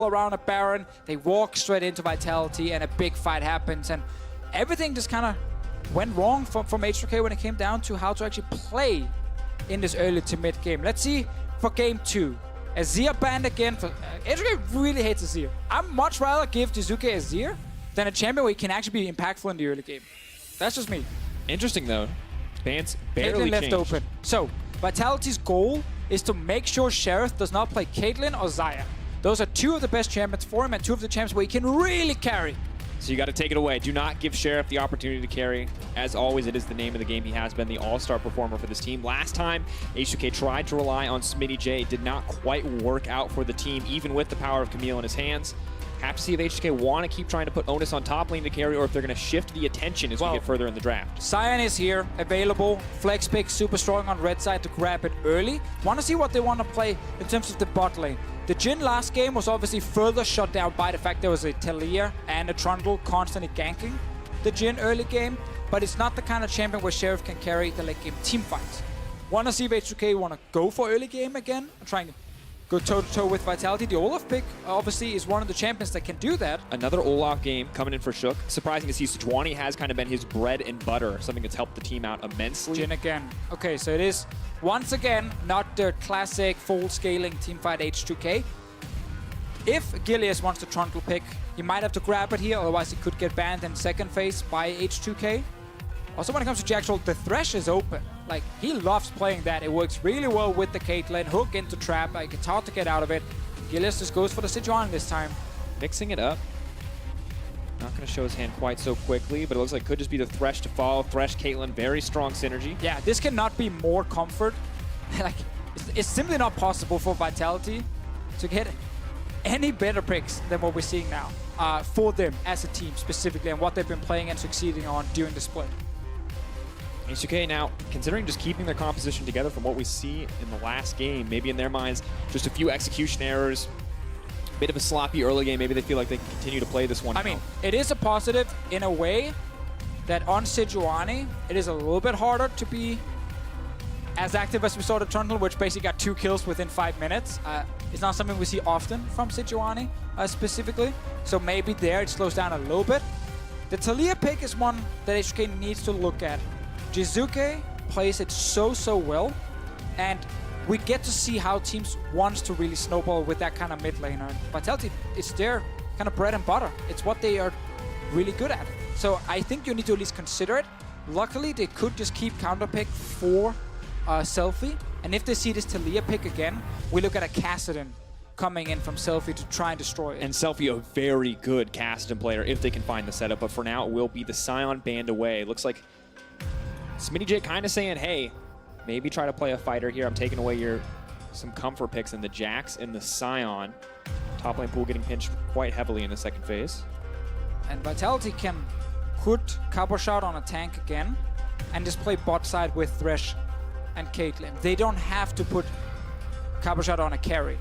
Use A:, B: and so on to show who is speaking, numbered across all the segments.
A: around a Baron, they walk straight into Vitality, and a big fight happens, and everything just kind of went wrong from H2K when it came down to how to actually play in this early to mid game. Let's see for game 2. Azir banned again. H2K really hates Azir. I'd much rather give Jiizuke Azir than a champion where he can actually be impactful in the early game. That's just me.
B: Interesting though. Bans barely
A: Caitlyn left
B: changed.
A: open. So, Vitality's goal is to make sure Sheriff does not play Caitlyn or Xayah. Those are two of the best champions for him and two of the champions where he can really carry.
B: So you got to take it away. Do not give Sheriff the opportunity to carry. As always, it is the name of the game. He has been the all-star performer for this team. Last time, H2K tried to rely on Smittyj. It did not quite work out for the team, even with the power of Camille in his hands. Have to see if H2K want to keep trying to put onus on top lane to carry, or if they're going to shift the attention as we get further in the draft.
A: Sion is here, available. Flex pick, super strong on red side to grab it early. Want to see what they want to play in terms of the bot lane. The Jhin last game was obviously further shut down by the fact there was a Talia and a Trundle constantly ganking the Jhin early game, but it's not the kind of champion where Sheriff can carry the late game team fights. Want to see if H2K want to go for early game again? I'm trying to go toe-to-toe with Vitality. The Olaf pick, obviously, is one of the champions that can do that.
B: Another Olaf game coming in for Shook. Surprising to see Sejuani has kind of been his bread and butter, something that's helped the team out immensely.
A: Jhin again. Okay, so it is, once again, not the classic full-scaling teamfight H2K. If Gilius wants the Trundle pick, he might have to grab it here, otherwise he could get banned in second phase by H2K. Also, when it comes to Jacktroll, the Thresh is open. Like, he loves playing that. It works really well with the Caitlyn. Hook into trap. Like, it's hard to get out of it. Gilius just goes for the Sejuani this time.
B: Mixing it up. Not going to show his hand quite so quickly, but it looks like it could just be the Thresh to follow. Thresh, Caitlyn, very strong synergy.
A: Yeah, this cannot be more comfort. Like, it's simply not possible for Vitality to get any better picks than what we're seeing now for them as a team specifically, and what they've been playing and succeeding on during the split.
B: H2K now considering just keeping their composition together from what we see in the last game. Maybe in their minds, just a few execution errors, bit of a sloppy early game. Maybe they feel like they can continue to play this one.
A: I mean, it is a positive in a way that on Sejuani, it is a little bit harder to be as active as we saw the Trundle, which basically got 2 kills within 5 minutes. It's not something we see often from Sejuani specifically. So maybe there it slows down a little bit. The Talia pick is one that H2K needs to look at. Jiizuke plays it so well, and we get to see how teams wants to really snowball with that kind of mid laner. Vitality, it's their kind of bread and butter. It's what they are really good at. So I think you need to at least consider it. Luckily, they could just keep counter pick for Selfie, and if they see this Talia pick again, we look at a Kassadin coming in from Selfie to try and destroy it.
B: And Selfie, a very good Kassadin player if they can find the setup, but for now it will be the Sion banned away. Looks like Smittyj kind of saying, hey, maybe try to play a fighter here. I'm taking away some comfort picks in the Jax and the Sion. Top lane pool getting pinched quite heavily in the second phase.
A: And Vitality can put Cabochard on a tank again and just play bot side with Thresh and Caitlyn. They don't have to put Cabochard on a carry.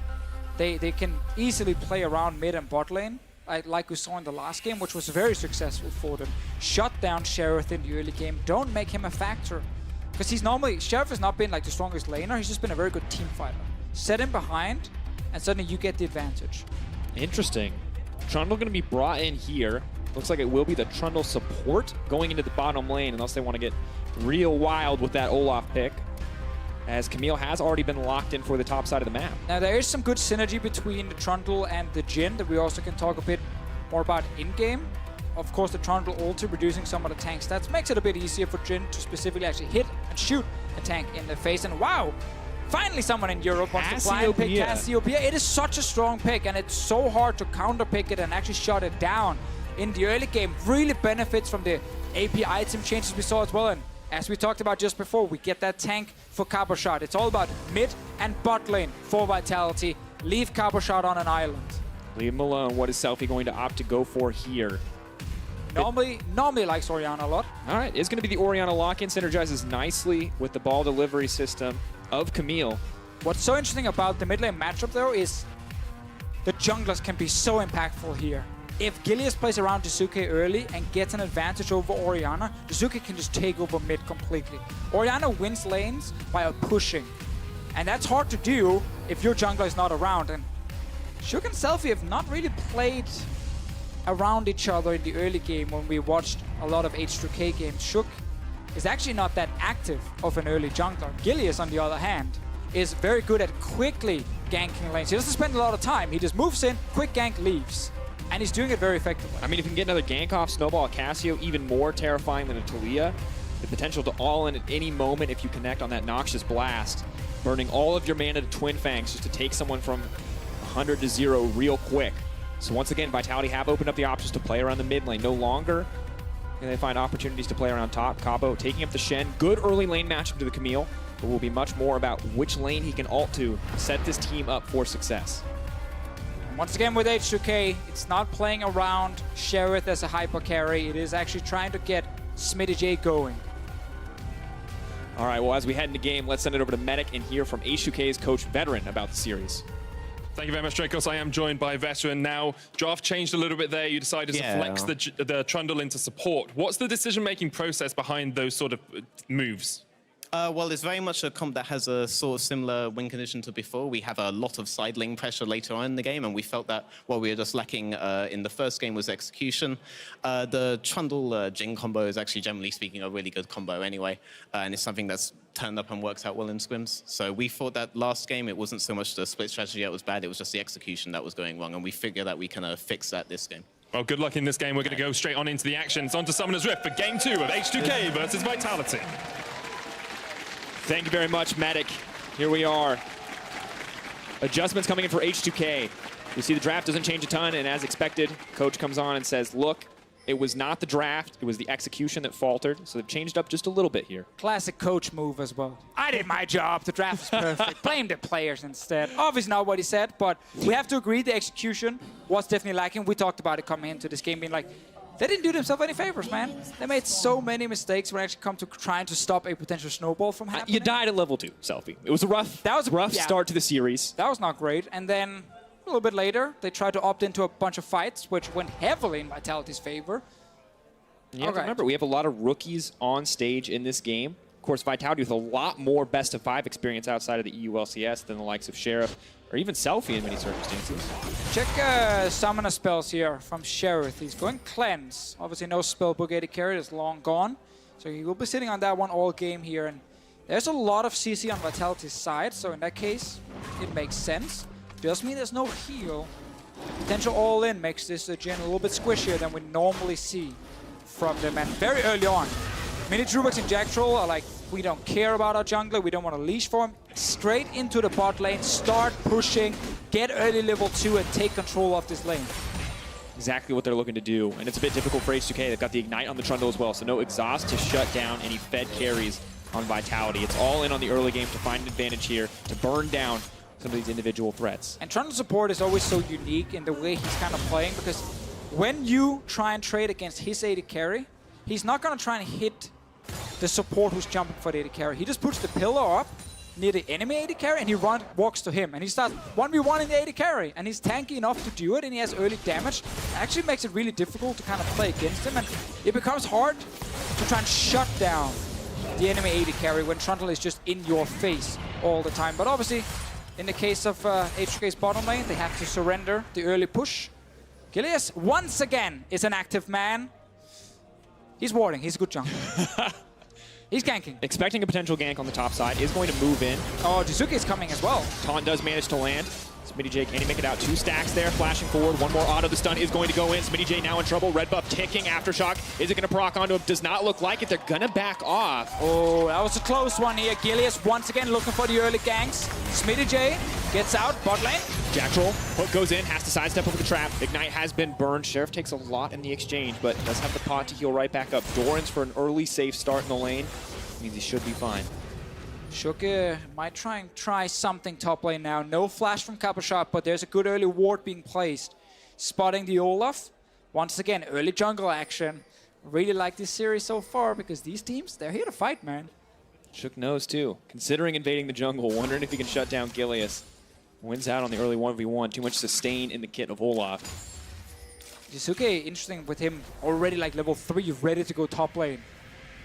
A: They can easily play around mid and bot lane, like we saw in the last game, which was very successful for them. Shut down Sheriff in the early game. Don't make him a factor. Because Sheriff has not been like the strongest laner, he's just been a very good team fighter. Set him behind, and suddenly you get the advantage.
B: Interesting. Trundle going to be brought in here. Looks like it will be the Trundle support going into the bottom lane, unless they want to get real wild with that Olaf pick, as Camille has already been locked in for the top side of the map.
A: Now there is some good synergy between the Trundle and the Jhin that we also can talk a bit more about in-game. Of course, the Trundle ulti reducing some of the tank stats makes it a bit easier for Jhin to specifically actually hit and shoot a tank in the face. And wow, finally someone in Europe wants to blind pick Cassiopeia. It is such a strong pick, and it's so hard to counter pick it and actually shut it down in the early game. Really benefits from the AP item changes we saw as well. And as we talked about just before, we get that tank for Cabochard. It's all about mid and bot lane for Vitality. Leave Cabochard on an island.
B: Leave him alone. What is Selfie going to opt to go for here?
A: Normally likes Orianna a lot.
B: All right, it's going to be the Orianna lock-in. Synergizes nicely with the ball delivery system of Camille.
A: What's so interesting about the mid lane matchup, though, is the junglers can be so impactful here. If Gilius plays around Jiizuke early and gets an advantage over Orianna, Jiizuke can just take over mid completely. Orianna wins lanes by pushing, and that's hard to do if your jungler is not around. And Shook and Selfie have not really played around each other in the early game when we watched a lot of H2K games. Shook is actually not that active of an early jungler. Gilius, on the other hand, is very good at quickly ganking lanes. He doesn't spend a lot of time. He just moves in, quick gank, leaves. And he's doing it very effectively.
B: I mean, if you can get another gank off Snowball at Cassio, even more terrifying than a Talia. The potential to all in at any moment if you connect on that Noxious Blast. Burning all of your mana to Twin Fangs just to take someone from 100 to 0 real quick. So once again, Vitality have opened up the options to play around the mid lane. No longer can they find opportunities to play around top. Cabo taking up the Shen. Good early lane matchup to the Camille. But will be much more about which lane he can ult to set this team up for success.
A: Once again with H2K, it's not playing around Sheriff as a hyper carry. It is actually trying to get Smittyj going.
B: All right, well, as we head into game, let's send it over to Medic and hear from H2K's coach Veteran about the series.
C: Thank you very much, Drakos. I am joined by Veteran. Now, draft changed a little bit there. You decided to flex the Trundle into support. What's the decision-making process behind those sort of moves?
D: Well, it's very much a comp that has a sort of similar win condition to before. We have a lot of side lane pressure later on in the game, and we felt that what we were just lacking in the first game was execution. The Trundle Jhin combo is actually, generally speaking, a really good combo anyway, and it's something that's turned up and works out well in scrims. So we thought that last game, it wasn't so much the split strategy that was bad, it was just the execution that was going wrong, and we figured that we can fix that this game.
C: Well, good luck in this game. We're going to go straight on into the action. It's on to Summoner's Rift for Game 2 of H2K versus Vitality.
B: Thank you very much, Medic. Here we are. Adjustments coming in for H2K. You see the draft doesn't change a ton, and as expected, coach comes on and says, look, it was not the draft, it was the execution that faltered, so they've changed up just a little bit here.
A: Classic coach move as well. I did my job, the draft was perfect. Blame the players instead. Obviously not what he said, but we have to agree the execution was definitely lacking. We talked about it coming into this game, being like, they didn't do themselves any favors, man. They made so many mistakes when it actually come to trying to stop a potential snowball from happening.
B: You died at level 2, Selfie. It was a rough start to the series.
A: That was not great. And then a little bit later, they tried to opt into a bunch of fights, which went heavily in Vitality's favor.
B: You have to remember, we have a lot of rookies on stage in this game. Of course, Vitality with a lot more best-of-5 experience outside of the EU LCS than the likes of Sheriff, or even Selfie in many circumstances.
A: Check summoner spells here from Sheriff. He's going Cleanse. Obviously no spellbook AD carry is long gone. So he will be sitting on that one all game here. And there's a lot of CC on Vitality's side, so in that case, it makes sense. Does mean there's no heal. Potential all-in makes this Jhin a little bit squishier than we normally see from them. And very early on, Minitroupax and Jacktroll are like, we don't care about our jungler, we don't want to leash for him. Straight into the bot lane, start pushing, get early level 2 and take control of this lane.
B: Exactly what they're looking to do, and it's a bit difficult for H2K. They've got the Ignite on the Trundle as well, so no exhaust to shut down any fed carries on Vitality. It's all in on the early game to find an advantage here, to burn down some of these individual threats. And
A: Trundle support is always so unique in the way he's kind of playing, because when you try and trade against his AD carry, he's not going to try and hit the support who's jumping for the AD carry. He just puts the pillar up near the enemy AD carry and he walks to him. And he starts 1v1 in the AD carry. And he's tanky enough to do it and he has early damage. It actually makes it really difficult to kind of play against him. And it becomes hard to try and shut down the enemy AD carry when Trundle is just in your face all the time. But obviously, in the case of H2K's bottom lane, they have to surrender the early push. Gilius, once again, is an active man. He's warding. He's a good jungler. He's ganking.
B: Expecting a potential gank on the top side, is going to move in.
A: Oh, Jiizuke is coming as well.
B: Taunt does manage to land. Smittyj, can he make it out? 2 stacks there, flashing forward. One more auto. The stun is going to go in. Smittyj now in trouble. Red buff ticking. Aftershock. Is it going to proc onto him? Does not look like it. They're going to back off.
A: Oh, that was a close one here. Gilius once again looking for the early ganks. Smittyj gets out. Bot lane.
B: Jacktroll. Hook goes in. Has to sidestep over the trap. Ignite has been burned. Sheriff takes a lot in the exchange, but does have the pot to heal right back up. Doran's for an early safe start in the lane. Means he should be fine.
A: Shook might try something top lane now. No flash from Cabochard, but there's a good early ward being placed. Spotting the Olaf. Once again, early jungle action. Really like this series so far because these teams, they're here to fight, man.
B: Shook knows too. Considering invading the jungle, wondering if he can shut down Gilius. Wins out on the early 1v1. Too much sustain in the kit of Olaf.
A: Jiizuke, interesting with him already like level 3, ready to go top lane.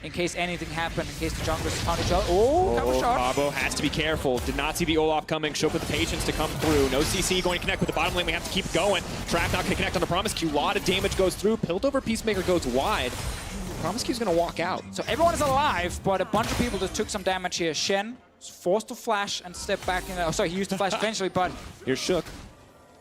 A: in case anything happened, in case the junglers found each other. Oh, Cabochard.
B: Cabo has to be careful. Did not see the Olaf coming. Shook with the patience to come through. No CC going to connect with the bottom lane. We have to keep going. Trap not going to connect on the Promisq. A lot of damage goes through. Piltover Peacemaker goes wide. Promisq is going to walk out.
A: So everyone is alive, but a bunch of people just took some damage here. Shen was forced to flash and step back in. Oh, sorry, he used the flash eventually, but
B: Here's Shook.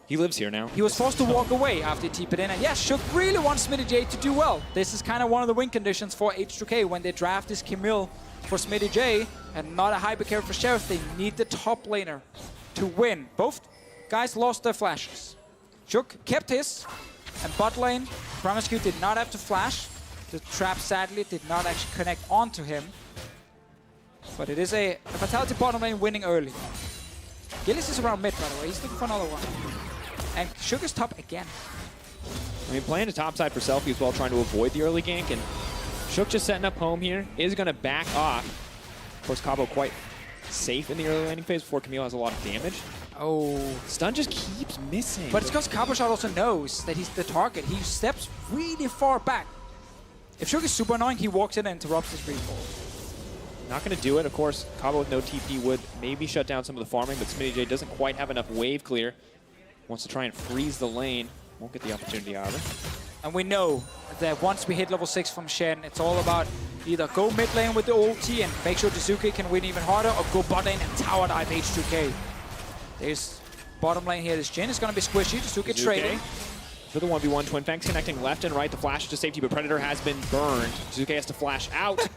B: He lives here now.
A: he was forced to walk away after he TP'd in. And yes, Shook really wants Smittyj to do well. This is kind of one of the win conditions for H2K when they draft this Camille for Smittyj and not a hyper carry for Sheriff. They need the top laner to win. Both guys lost their flashes. Shook kept his, and bot lane, Promisq did not have to flash. The trap sadly did not actually connect onto him. But it is a Vitality bottom lane winning early. Gilius is around mid, by the way. He's looking for another one. And Shook is top again.
B: I mean, playing the top side for Selfie as well, trying to avoid the early gank. And Shook just setting up home here. Is going to back off. Of course, Cabo quite safe in the early laning phase before Camille has a lot of damage.
A: Oh.
B: Stun just keeps missing.
A: But it's because Cabochard also knows that he's the target. He steps really far back. If Shook is super annoying, he walks in and interrupts his recall.
B: Not going to do it. Of course, Cabo with no TP would maybe shut down some of the farming, but Smittyj doesn't quite have enough wave clear. Wants to try and freeze the lane. Won't get the opportunity either.
A: And we know that once we hit level 6 from Shen, it's all about either go mid lane with the ulti and make sure Jiizuke can win even harder, or go bot lane and tower dive H2K. There's bottom lane here. This Jhin is going to be squishy. Jiizuke trading.
B: For the 1v1, Twin Fangs connecting left and right. The flash to safety, but Predator has been burned. Jiizuke has to flash out.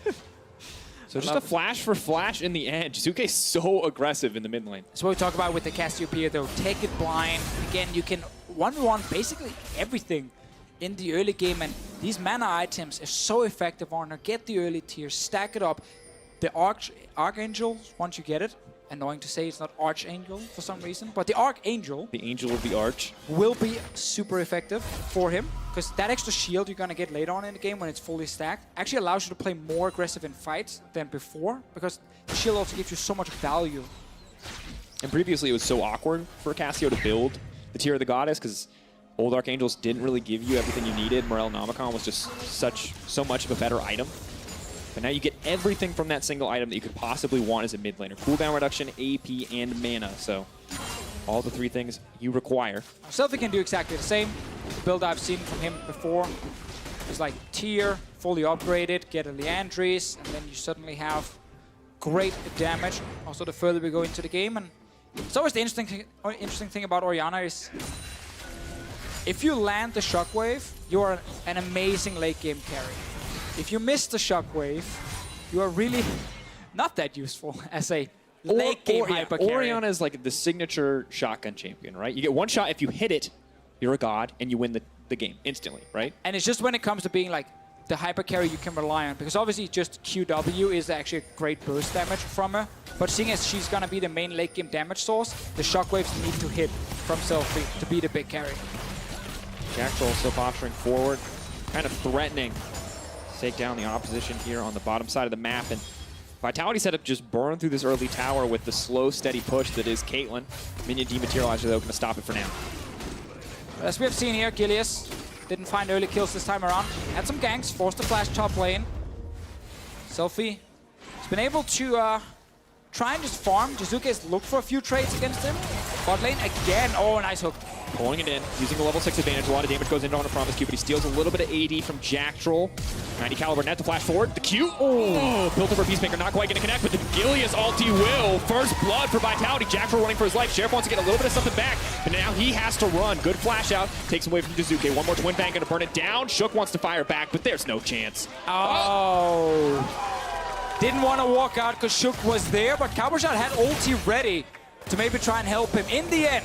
B: So just a flash for flash in the end. Jiizuke is so aggressive in the mid lane.
A: That's what we talk about with the Cassiopeia, though. Take it blind. Again, you can 1v1 basically everything in the early game, and these mana items are so effective on her. Get the early tiers, stack it up. The Archangel, once you get it, annoying to say it's not Archangel for some reason, but the Archangel,
B: the Angel of the Arch,
A: will be super effective for him, because that extra shield you're going to get later on in the game when it's fully stacked actually allows you to play more aggressive in fights than before, because the shield also gives you so much value.
B: And previously it was so awkward for Cassio to build the Tier of the Goddess, because old Archangels didn't really give you everything you needed. Morel Nomicon was just so much of a better item. But now you get everything from that single item that you could possibly want as a mid laner. Cooldown reduction, AP, and mana. So all the three things you require.
A: Selfie can do exactly the same. The build I've seen from him before is like tier, fully upgraded, get a Leandris, and then you suddenly have great damage. Also, the further we go into the game. And it's always the interesting thing about Orianna is if you land the Shockwave, you are an amazing late game carry. If you miss the Shockwave, you are really not that useful as a late game hyper carry.
B: Orianna is like the signature shotgun champion, right? You get one shot, if you hit it, you're a god, and you win the game instantly, right?
A: And it's just when it comes to being like the hyper carry you can rely on, because obviously just QW is actually a great burst damage from her, but seeing as she's gonna be the main late game damage source, the Shockwaves need to hit from Selfie to be the big carry.
B: Jacktroll still posturing forward, kind of threatening to take down the opposition here on the bottom side of the map. And Vitality setup just burned through this early tower with the slow, steady push that is Caitlyn. Minion dematerializer, though, going to stop it for now.
A: As we have seen here, Gilius didn't find early kills this time around. Had some ganks, forced to flash top lane. Selfie has been able to try and just farm. Jiizuke has looked for a few trades against him. Bot lane again. Oh, nice hook.
B: Pulling it in, using the level 6 advantage. A lot of damage goes into on a Promisq, but he steals a little bit of AD from Jacktroll. 90 caliber net to flash forward. The Q. Oh, built over Peacemaker, not quite going to connect, but the Gilius ulti will. First blood for Vitality. Jacktroll running for his life. Sheriff wants to get a little bit of something back, but now he has to run. Good flash out. Takes away from Jiizuke. One more Twin Fang going to burn it down. Shook wants to fire back, but there's no chance.
A: Oh. Didn't want to walk out because Shook was there, but Cabochard had ulti ready to maybe try and help him. In the end,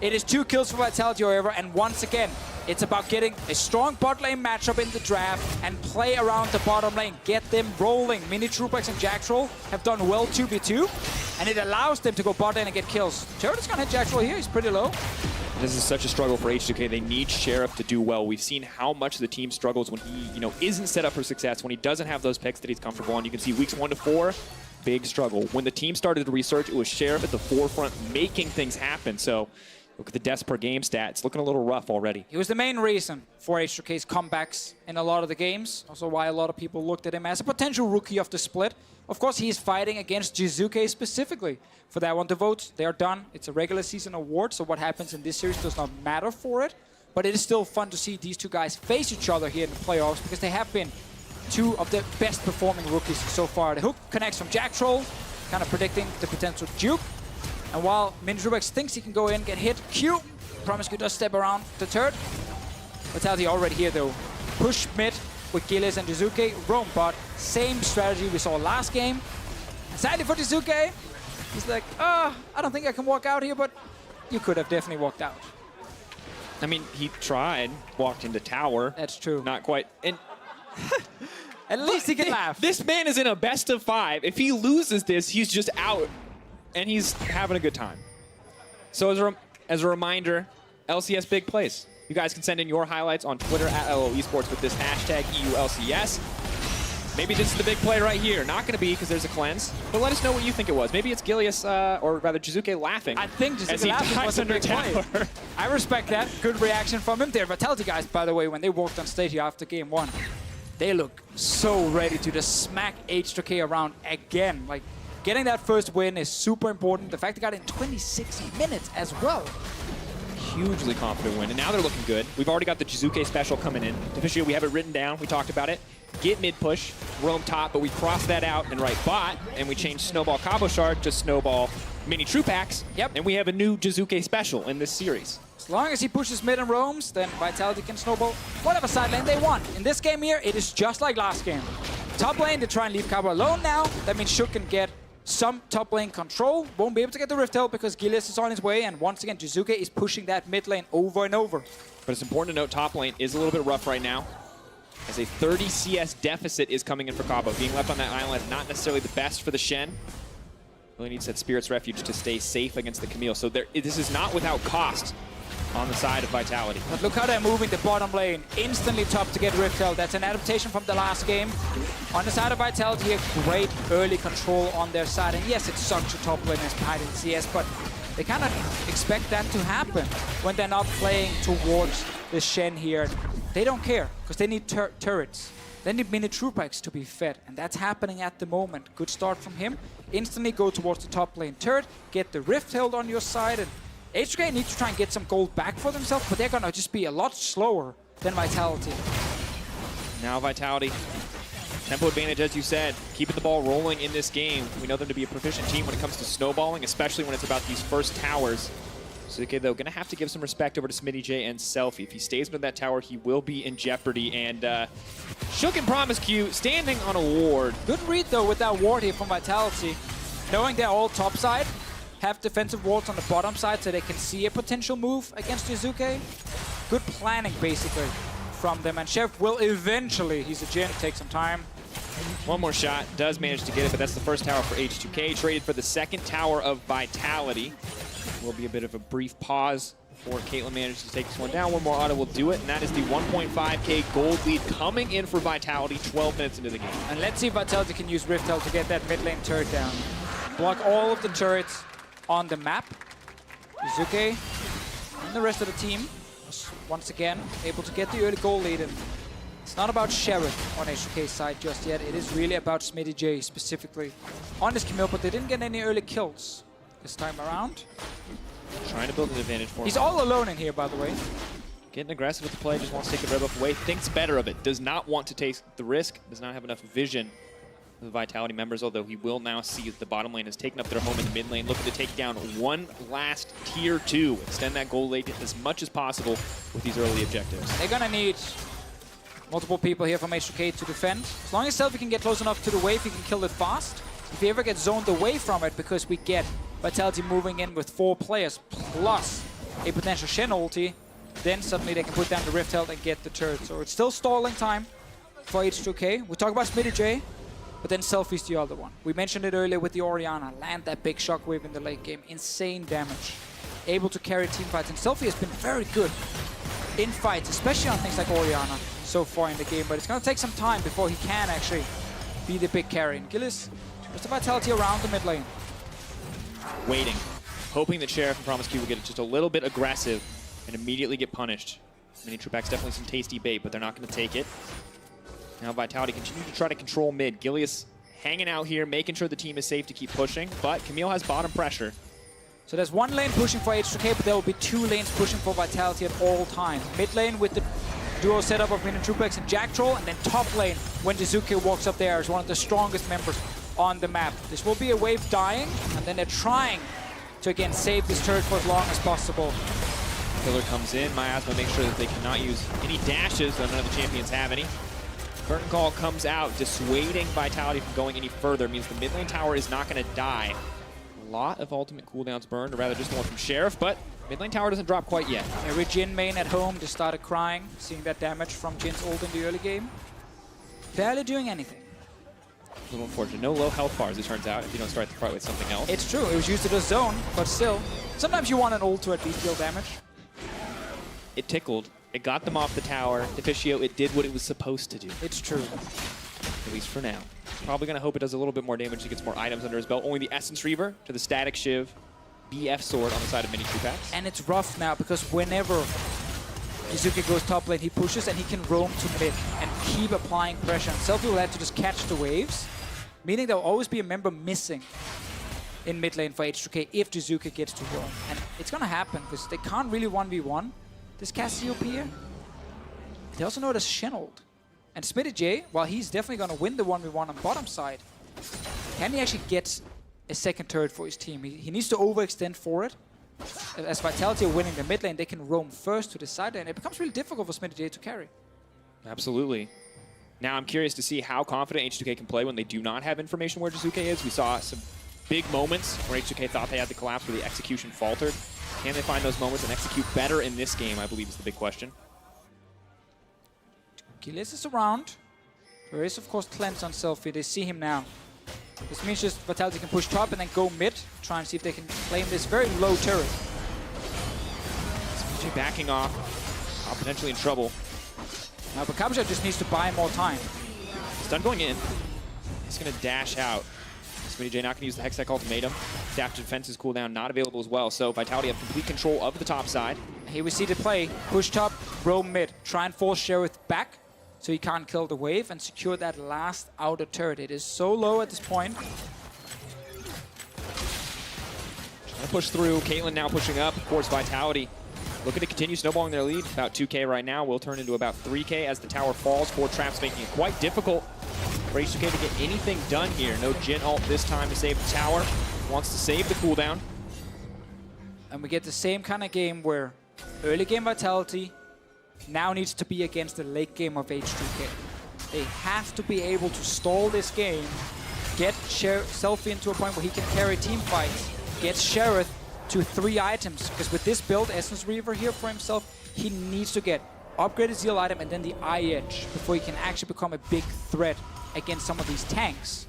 A: it is 2 kills for Vitality, however, and once again, it's about getting a strong bot lane matchup in the draft and play around the bottom lane, get them rolling. Minitroupax and Jacktroll have done well 2v2, and it allows them to go bot lane and get kills. Turret is going to hit Jacktroll here, he's pretty low.
B: This is such a struggle for H2K. They need Sheriff to do well. We've seen how much the team struggles when he, isn't set up for success, when he doesn't have those picks that he's comfortable on. You can see weeks 1 to 4, big struggle. When the team started to research, it was Sheriff at the forefront making things happen. So Look at the deaths per game stats. Looking a little rough already.
A: He was the main reason for H2K's comebacks in a lot of the games. Also why a lot of people looked at him as a potential rookie of the split. Of course, he is fighting against Jiizuke specifically. For that one, the votes, they are done. It's a regular season award, so what happens in this series does not matter for it. But it is still fun to see these two guys face each other here in the playoffs because they have been two of the best performing rookies so far. The hook connects from Jacktroll, kind of predicting the potential juke. And while Minitroupax thinks he can go in, get hit, Q, Promisq does step around the turret. Vitality already here though. Push mid with Gilius and Jiizuke, roam bot. Same strategy we saw last game. And sadly for Jiizuke, he's like, I don't think I can walk out here, but you could have definitely walked out.
B: I mean, he tried, walked into tower.
A: That's true.
B: Not quite. And
A: at least he can laugh.
B: This man is in a best of 5. If he loses this, he's just out. And he's having a good time. So as a reminder, LCS big plays. You guys can send in your highlights on Twitter at LO Esports with this hashtag EULCS. Maybe this is the big play right here. Not going to be because there's a cleanse. But let us know what you think it was. Maybe it's Gilius, or rather Jiizuke laughing.
A: I think Jiizuke laughing was a big play. I respect that. Good reaction from him there. Vitality guys, by the way, when they walked on stage here after game 1, they look so ready to just smack H2K around again. Like, getting that first win is super important. The fact they got it in 26 minutes as well.
B: Hugely confident win, and now they're looking good. We've already got the Jiizuke special coming in. Deficio, we have it written down. We talked about it. Get mid push, roam top, but we crossed that out and right bot, and we changed Snowball Cabochard to Snowball Minitroupax.
A: Yep.
B: And we have a new Jiizuke special in this series.
A: As long as he pushes mid and roams, then Vitality can snowball whatever side lane they want. In this game here, it is just like last game. Top lane, they try and leave Cabo alone now. That means Shook can get some top lane control. Won't be able to get the Rift Help because Gilius is on his way, and once again, Jiizuke is pushing that mid lane over and over.
B: But it's important to note top lane is a little bit rough right now, as a 30 CS deficit is coming in for Cabo. Being left on that island is not necessarily the best for the Shen. Really needs that Spirit's Refuge to stay safe against the Camille. So this is not without cost on the side of Vitality.
A: But look how they're moving the bottom lane. Instantly top to get Rift Help. That's an adaptation from the last game. On the side of Vitality, a great early control on their side. And yes, it's such a top lane as behind in CS, but they kind of expect that to happen when they're not playing towards the Shen here. They don't care, because they need turrets. They need Minitroupax to be fed, and that's happening at the moment. Good start from him. Instantly go towards the top lane turret, get the Rift held on your side, and H2K need to try and get some gold back for themselves, but they're gonna just be a lot slower than Vitality.
B: Now Vitality, tempo advantage as you said, keeping the ball rolling in this game. We know them to be a proficient team when it comes to snowballing, especially when it's about these first towers. Jiizuke, though, going to have to give some respect over to Smittyj and Selfie. If he stays under that tower, he will be in jeopardy. And Shook and Promisq standing on a ward.
A: Good read, though, with that ward here from Vitality. Knowing they're all top side, have defensive wards on the bottom side so they can see a potential move against Jiizuke. Good planning, basically, from them. And Chef will eventually, he's a Jhin, take some time.
B: One more shot, does manage to get it, but that's the first tower for H2K. Traded for the second tower of Vitality. Will be a bit of a brief pause before Caitlyn manages to take this one down. One more auto will do it, and that is the 1.5k gold lead coming in for Vitality 12 minutes into the game.
A: And let's see if Vitality can use Rift Help to get that mid lane turret down. Block all of the turrets on the map. Jiizuke and the rest of the team was once again able to get the early goal lead. And it's not about Sheriff on H2K's side just yet. It is really about Smittyj specifically on this Camille, but they didn't get any early kills this time around.
B: Trying to build an advantage for him.
A: He's all alone in here, by the way.
B: Getting aggressive with the play, just wants to take the red buff away, thinks better of it, does not want to take the risk, does not have enough vision for the Vitality members, although he will now see that the bottom lane has taken up their home in the mid lane, looking to take down one last tier 2, extend that gold lead as much as possible with these early objectives.
A: They're gonna need multiple people here from H2K to defend. As long as Selfie can get close enough to the wave, he can kill it fast. If he ever gets zoned away from it, because we get Vitality moving in with 4 players plus a potential Shen ulti, then suddenly they can put down the Rift Held and get the turret. So it's still stalling time for H2K. We talk about Smittyj, but then Selfie's the other one. We mentioned it earlier with the Orianna. Land that big shockwave in the late game. Insane damage. Able to carry team fights. And Selfie has been very good in fights, especially on things like Orianna so far in the game. But it's going to take some time before he can actually be the big carry. And Gilius, just the Vitality around the mid lane.
B: Waiting. hoping that Sheriff and Promisq will get just a little bit aggressive and immediately get punished. Minitroupax definitely some tasty bait, but they're not going to take it. Now Vitality continue to try to control mid. Gilius hanging out here, making sure the team is safe to keep pushing, but Camille has bottom pressure.
A: So there's one lane pushing for H2K, but there will be two lanes pushing for Vitality at all times. Mid lane with the duo setup of Minitroupax and Jacktroll, and then top lane when Jiizuke walks up there as one of the strongest members on the map. This will be a wave dying, and then they're trying to again save this turret for as long as possible.
B: Killer comes in, Miasma makes sure that they cannot use any dashes, though none of the champions have any. Curtain Call comes out, dissuading Vitality from going any further. Means the mid lane tower is not going to die. A lot of ultimate cooldowns burned, or rather just the one from Sheriff, but mid lane tower doesn't drop quite yet.
A: Every Jhin main at home just started crying, seeing that damage from Jin's ult in the early game. Barely doing anything.
B: A little unfortunate. No low health bars, it turns out, if you don't start the fight with something else.
A: It's true, it was used as a zone, but still. Sometimes you want an ult to at least deal damage.
B: It tickled. It got them off the tower. Deficio, it did what it was supposed to do.
A: It's true.
B: At least for now. Probably going to hope it does a little bit more damage. He gets more items under his belt. Only the Essence Reaver to the Static Shiv. BF Sword on the side of Minitroupax.
A: And it's rough now because whenever Jiizuke goes top lane, he pushes and he can roam to mid and keep applying pressure. And Selfie will have to just catch the waves, meaning there will always be a member missing in mid lane for H2K if Jiizuke gets to roam. And it's going to happen because they can't really 1v1 this Cassiopeia. They also know it as Shen ult. And Smittyj, while he's definitely going to win the 1v1 on bottom side, can he actually get a second turret for his team? He needs to overextend for it. As Vitality are winning the mid lane, they can roam first to the side lane. It becomes really difficult for Smittyj to carry.
B: Absolutely. Now I'm curious to see how confident H2K can play when they do not have information where Jiizuke is. We saw some big moments where H2K thought they had the collapse where the execution faltered. Can they find those moments and execute better in this game, I believe is the big question.
A: Gilius is around. There is, of course, cleanse on Selfie. They see him now. This means just Vitality can push top and then go mid, try and see if they can claim this very low turret.
B: Smittyj backing off, potentially in trouble.
A: Now, but Cabochard just needs to buy more time.
B: Stun going in. He's going to dash out. Smittyj not going to use the Hextech Ultimatum. Adaptive Defense's cooldown not available as well, so Vitality have complete control of the top side.
A: Here we see the play. Push top, roam mid. Try and force Sheriff back so he can't kill the wave and secure that last outer turret. It is so low at this point.
B: Trying to push through. Caitlyn now pushing up. Of course, Vitality looking to continue snowballing their lead. About 2K right now. Will turn into about 3K as the tower falls. 4 traps making it quite difficult for H2K to get anything done here. No Jhin ult this time to save the tower. Wants to save the cooldown.
A: And we get the same kind of game where early game Vitality now needs to be against the late game of H2K. They have to be able to stall this game, get Selfie into a point where he can carry team fights, get Sheriff to 3 items, because with this build, Essence Reaver here for himself, he needs to get upgraded Zeal item and then the Eye Edge before he can actually become a big threat against some of these tanks.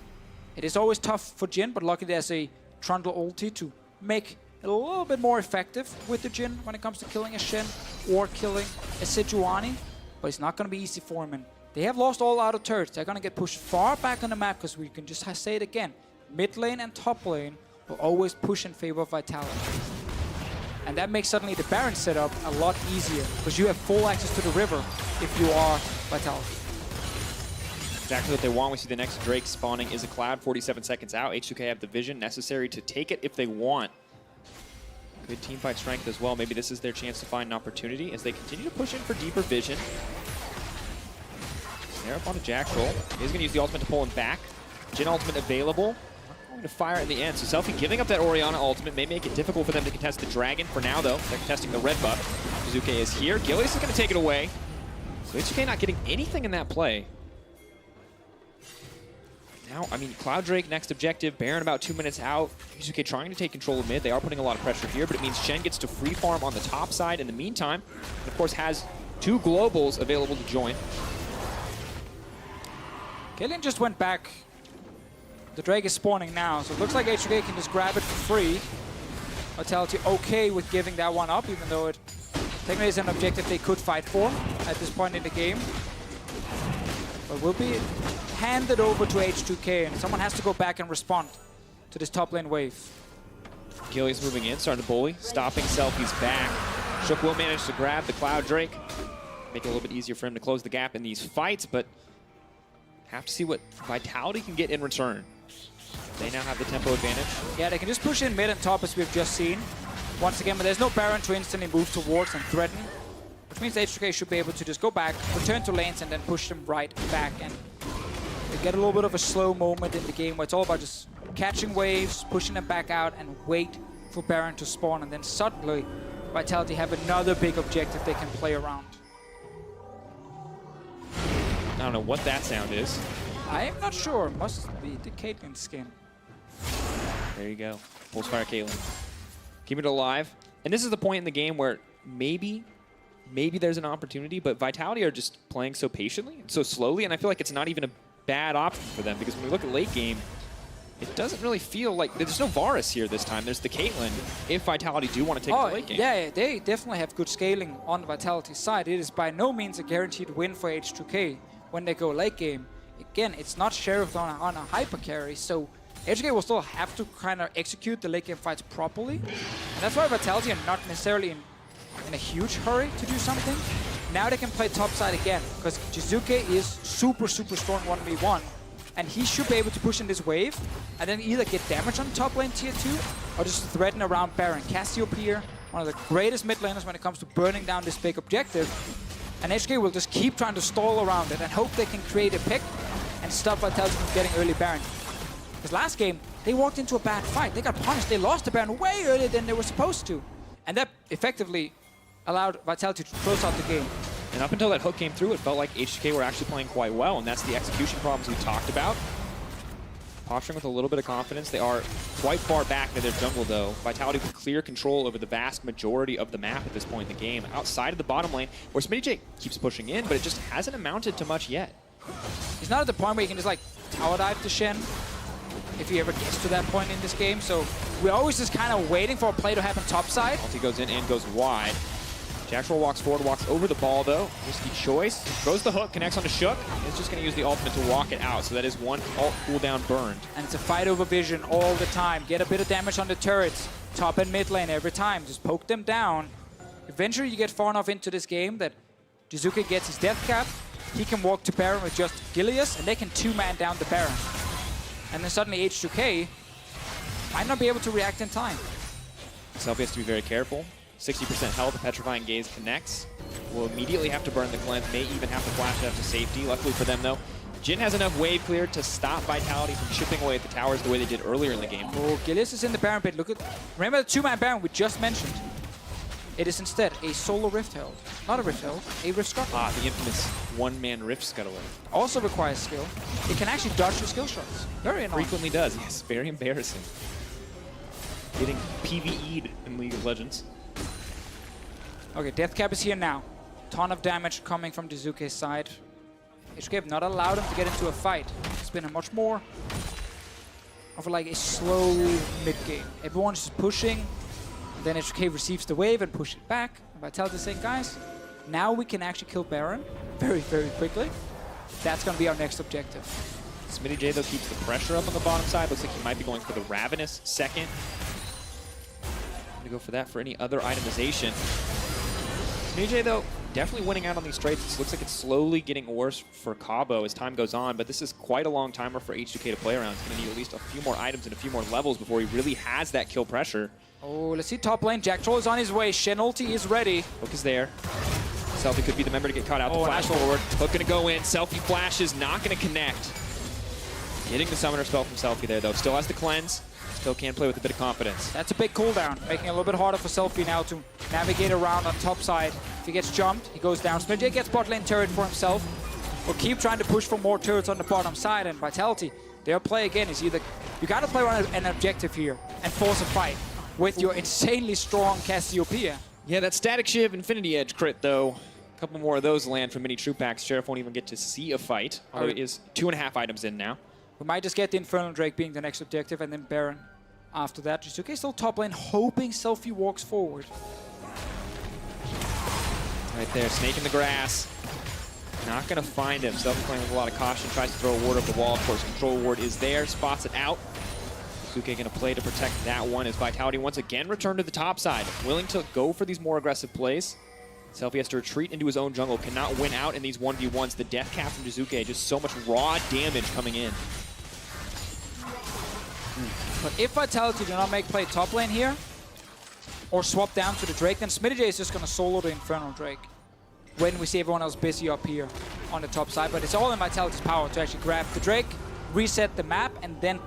A: It is always tough for Jhin, but luckily there's a Trundle ulti to make it a little bit more effective with the Jhin when it comes to killing a Shen or killing a Sejuani, but it's not going to be easy for him. And they have lost all outer turrets. They're going to get pushed far back on the map because we can just say it again. Mid lane and top lane will always push in favor of Vitality. And that makes suddenly the Baron setup a lot easier because you have full access to the river if you are Vitality.
B: Exactly what they want. We see the next Drake spawning is a Cloud 47 seconds out. H2K have the vision necessary to take it if they want. Good teamfight strength as well. Maybe this is their chance to find an opportunity as they continue to push in for deeper vision. They're up on a Jacktroll. He's going to use the ultimate to pull him back. Jhin ultimate available. Not going to fire in the end. So Selfie giving up that Orianna ultimate may make it difficult for them to contest the Dragon. For now, though, they're contesting the red buff. Jiizuke is here. Gilius is going to take it away. So H2K not getting anything in that play. Now, I mean, Cloud Drake, next objective. Baron about 2 minutes out. Jiizuke trying to take control of mid. They are putting a lot of pressure here, but it means Shen gets to free farm on the top side in the meantime. And of course, has 2 globals available to join.
A: Caitlyn just went back. The Drake is spawning now, so it looks like H2K can just grab it for free. Vitality okay with giving that one up, even though it technically is an objective they could fight for at this point in the game. But will be handed over to H2K, and someone has to go back and respond to this top lane wave.
B: Gilius moving in, starting to bully, stopping Selfie's back. Shook will manage to grab the Cloud Drake, make it a little bit easier for him to close the gap in these fights, but have to see what Vitality can get in return. They now have the tempo advantage.
A: Yeah, they can just push in mid and top as we've just seen. Once again, but there's no Baron to instantly move towards and threaten, which means H2K should be able to just go back, return to lanes, and then push them right back. And they get a little bit of a slow moment in the game where it's all about just catching waves, pushing them back out, and wait for Baron to spawn. And then suddenly, Vitality have another big objective they can play around.
B: I don't know what that sound is.
A: I am not sure. Must be the Caitlyn skin.
B: There you go. Pulse Fire Caitlyn. Keep it alive. And this is the point in the game where maybe there's an opportunity, but Vitality are just playing so patiently and so slowly, and I feel like it's not even a bad option for them, because when we look at late game, it doesn't really feel like there's no Varus here this time. There's the Caitlyn if Vitality do want to take the late game.
A: Yeah, they definitely have good scaling on the Vitality side. It is by no means a guaranteed win for H2K when they go late game. Again, it's not Sheriff on a hyper carry, so H2K will still have to kind of execute the late game fights properly. And that's why Vitality are not necessarily in a huge hurry to do something. Now they can play top side again, because Jiizuke is super strong 1v1, and he should be able to push in this wave and then either get damage on top lane tier 2 or just threaten around Baron. Cassiopeia, one of the greatest mid laners when it comes to burning down this big objective. And HK will just keep trying to stall around it and hope they can create a pick and stop Vitality from getting early Baron. Because last game, they walked into a bad fight. They got punished. They lost the Baron way earlier than they were supposed to. And that effectively allowed Vitality to close out the game.
B: And up until that hook came through, it felt like H2K were actually playing quite well, and that's the execution problems we talked about. Posturing with a little bit of confidence. They are quite far back into their jungle, though. Vitality with clear control over the vast majority of the map at this point in the game. Outside of the bottom lane, where Smittyj keeps pushing in, but it just hasn't amounted to much yet.
A: He's not at the point where you can just like tower dive to Shen, if he ever gets to that point in this game. So we're always just kind of waiting for a play to happen topside.
B: Ulti goes in and goes wide. Jacktroll walks forward, walks over the ball though. Risky choice. Throws the hook, connects onto Shook. Is just going to use the ultimate to walk it out. So that is one ult cooldown burned.
A: And it's a fight over vision all the time. Get a bit of damage on the turrets. Top and mid lane every time. Just poke them down. Eventually you get far enough into this game that Jiizuke gets his death cap. He can walk to Baron with just Gilius, and they can two-man down the Baron. And then suddenly H2K might not be able to react in time.
B: Selfie has to be very careful. 60% health, Petrifying Gaze connects. Will immediately have to burn the cleanse, may even have to flash it up to safety. Luckily for them though, Jhin has enough wave clear to stop Vitality from chipping away at the towers the way they did earlier in the game.
A: Oh, Gilius is in the Baron pit. Look at, remember the two-man Baron we just mentioned? It is instead a solo Rift Herald. Not a Rift Herald, a Rift Scuttle.
B: Ah, the infamous one-man Rift Scuttle.
A: Also requires skill. It can actually dodge your skill shots. Very annoying.
B: Frequently does, yes. Very embarrassing. Getting PvE'd in League of Legends.
A: Okay, Death Cap is here now. Ton of damage coming from Jiizuke's side. HK have not allowed him to get into a fight. It's been a much more of like a slow mid-game. Everyone's just pushing. Then HK receives the wave and pushes it back. And Vitality saying, guys, now we can actually kill Baron very quickly. That's going to be our next objective.
B: Smittyj though keeps the pressure up on the bottom side. Looks like he might be going for the Ravenous second. Gonna go for that for any other itemization. Smittyj though, definitely winning out on these trades. This looks like it's slowly getting worse for Cabo as time goes on, but this is quite a long timer for H2K to play around. He's going to need at least a few more items and a few more levels before he really has that kill pressure.
A: Oh, let's see top lane. Jacktroll is on his way. Shen ulti is ready.
B: Hook is there. Selfie could be the member to get caught out. The flash forward. Hook going to go in. Selfie flashes, not going to connect. Getting the summoner spell from Selfie there though. Still has the cleanse. Still can play with a bit of confidence.
A: That's a big cooldown, making it a little bit harder for Selfie now to navigate around on top side. If he gets jumped, he goes down. Smittyj gets bot lane turret for himself. We'll keep trying to push for more turrets on the bottom side, and Vitality, their play again is either you got to play around an objective here and force a fight with your insanely strong Cassiopeia.
B: Yeah, that Static Shiv Infinity Edge crit though. A couple more of those land from Minitroupax. Sheriff won't even get to see a fight, although it is 2.5 items in now.
A: We might just get the Infernal Drake being the next objective, and then Baron after that. Jiizuke still top lane, hoping Selfie walks forward.
B: Right there, snake in the grass. Not going to find him. Selfie playing with a lot of caution, tries to throw a ward over the wall. Of course, control ward is there, spots it out. Jiizuke going to play to protect that one as Vitality once again return to the top side. Willing to go for these more aggressive plays. Selfie has to retreat into his own jungle, cannot win out in these 1v1s. The death cap from Jiizuke, just so much raw damage coming in.
A: But if Vitality do not make play top lane here, or swap down to the Drake, then Smittyj is just going to solo the Infernal Drake when we see everyone else busy up here on the top side. But it's all in Vitality's power to actually grab the Drake, reset the map, and then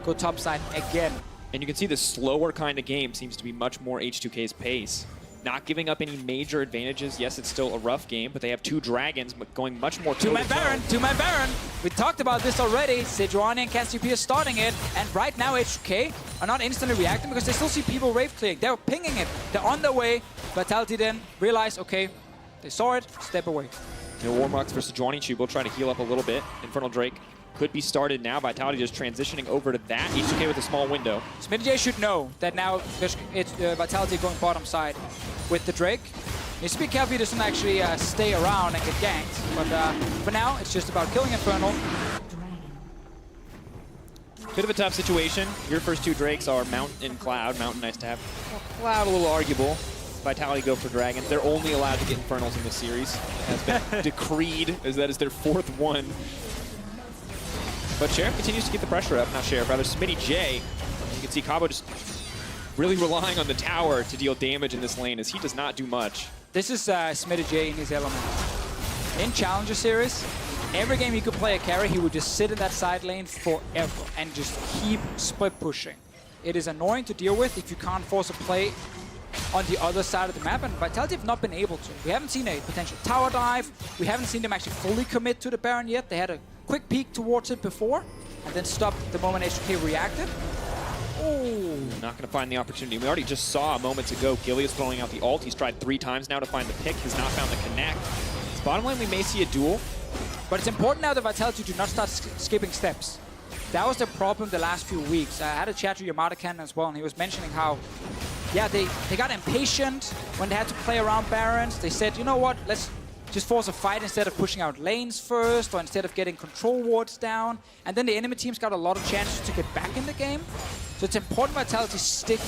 A: go top side again.
B: And you can see the slower kind of game seems to be much more H2K's pace. Not giving up any major advantages. Yes, it's still a rough game, but they have 2 dragons going much more
A: Two-man Baron, two-man Baron. We talked about this already. Sejuani and Cassiopeia starting it, and right now H2K are not instantly reacting because they still see people wave clearing. They're pinging it. They're on their way. Vitality then realize, okay, they saw it, step away.
B: No Warmarks for Sejuani. She will try to heal up a little bit. Infernal Drake could be started now. Vitality just transitioning over to that. H2K with a small window.
A: Smittyj should know that now it's Vitality going bottom side with the Drake. Needs to be careful he doesn't actually stay around and get ganked. But for now, it's just about killing Infernal.
B: Bit of a tough situation. Your first 2 Drakes are Mount and Cloud. Mountain nice to have. Well, Cloud a little arguable. Vitality go for Dragons. They're only allowed to get Infernals in this series. It has been decreed as that is their 4th one. But Sheriff continues to get the pressure up. Not Sheriff, rather Smittyj. You can see Cabo just really relying on the tower to deal damage in this lane as he does not do much.
A: This is Smittyj in his element. In Challenger Series, every game he could play a carry, he would just sit in that side lane forever and just keep split pushing. It is annoying to deal with if you can't force a play on the other side of the map, and Vitality have not been able to. We haven't seen a potential tower dive. We haven't seen them actually fully commit to the Baron yet. They had a quick peek towards it before, and then stopped the moment H2K reacted. Oh,
B: not going to find the opportunity. We already just saw moments ago Gilius throwing out the ult. He's tried 3 times now to find the pick. Has not found the connect. Bottom lane, we may see a duel.
A: But it's important now that Vitality do not start skipping steps. That was the problem the last few weeks. I had a chat with Yamada Cannon as well, and he was mentioning how, yeah, they got impatient when they had to play around Barons. They said, you know what, let's just force a fight instead of pushing out lanes first, or instead of getting control wards down. And then the enemy teams got a lot of chances to get back in the game. So it's important Vitality stick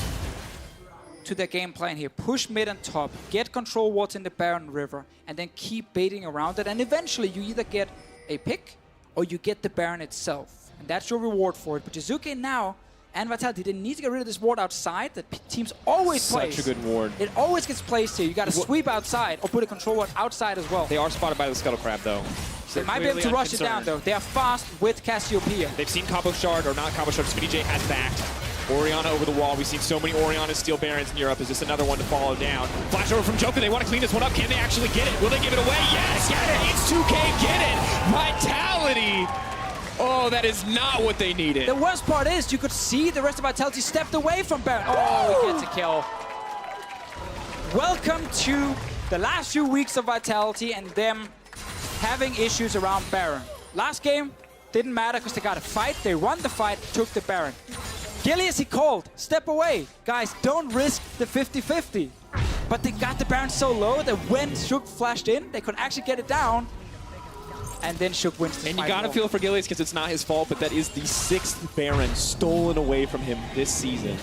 A: to their game plan here. Push mid and top, get control wards in the Baron River, and then keep baiting around it. And eventually you either get a pick, or you get the Baron itself. And that's your reward for it. But Jiizuke now, and Vitality, they need to get rid of this ward outside that teams always place.
B: Such a good ward.
A: It always gets placed here. You got to sweep outside or put a control ward outside as well.
B: They are spotted by the Scuttle Crab, though.
A: They might be able to rush it down, though. They are fast with Cassiopeia.
B: They've seen Cabochard, or not Cabochard, Smittyj has backed. Orianna over the wall. We've seen so many Orianna steal Barons in Europe. Is this another one to follow down? Flash over from Joker. They want to clean this one up. Can they actually get it? Will they give it away? Yes! Get it! H2K, get it! Vitality! Oh, that is not what they needed.
A: The worst part is you could see the rest of Vitality stepped away from Baron. Oh, he gets a kill. Welcome to the last few weeks of Vitality and them having issues around Baron. Last game, didn't matter because they got a fight. They won the fight, took the Baron. Gilius, he called, step away. Guys, don't risk the 50-50. But they got the Baron so low that when Shook flashed in, they could actually get it down. And then Shook wins the
B: And you gotta feel for Gilius because it's not his fault, but that is the 6th Baron stolen away from him this season.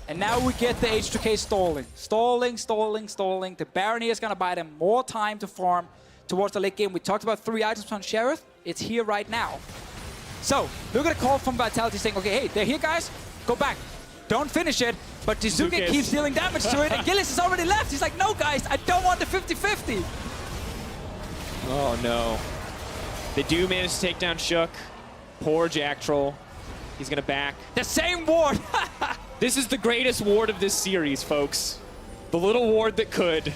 A: And now we get the H2K stalling. Stalling. The Baron here is gonna buy them more time to farm towards the late game. We talked about 3 items on Sheriff. It's here right now. So, look at a call from Vitality saying, okay, hey, they're here, guys. Go back. Don't finish it. But Jiizuke keeps dealing damage to it, and Gilius has already left. He's like, no, guys, I don't want the 50-50.
B: Oh, no. They do manage to take down Shook. Poor Jacktroll. He's going to back.
A: The same ward.
B: This is the greatest ward of this series, folks. The little ward that could.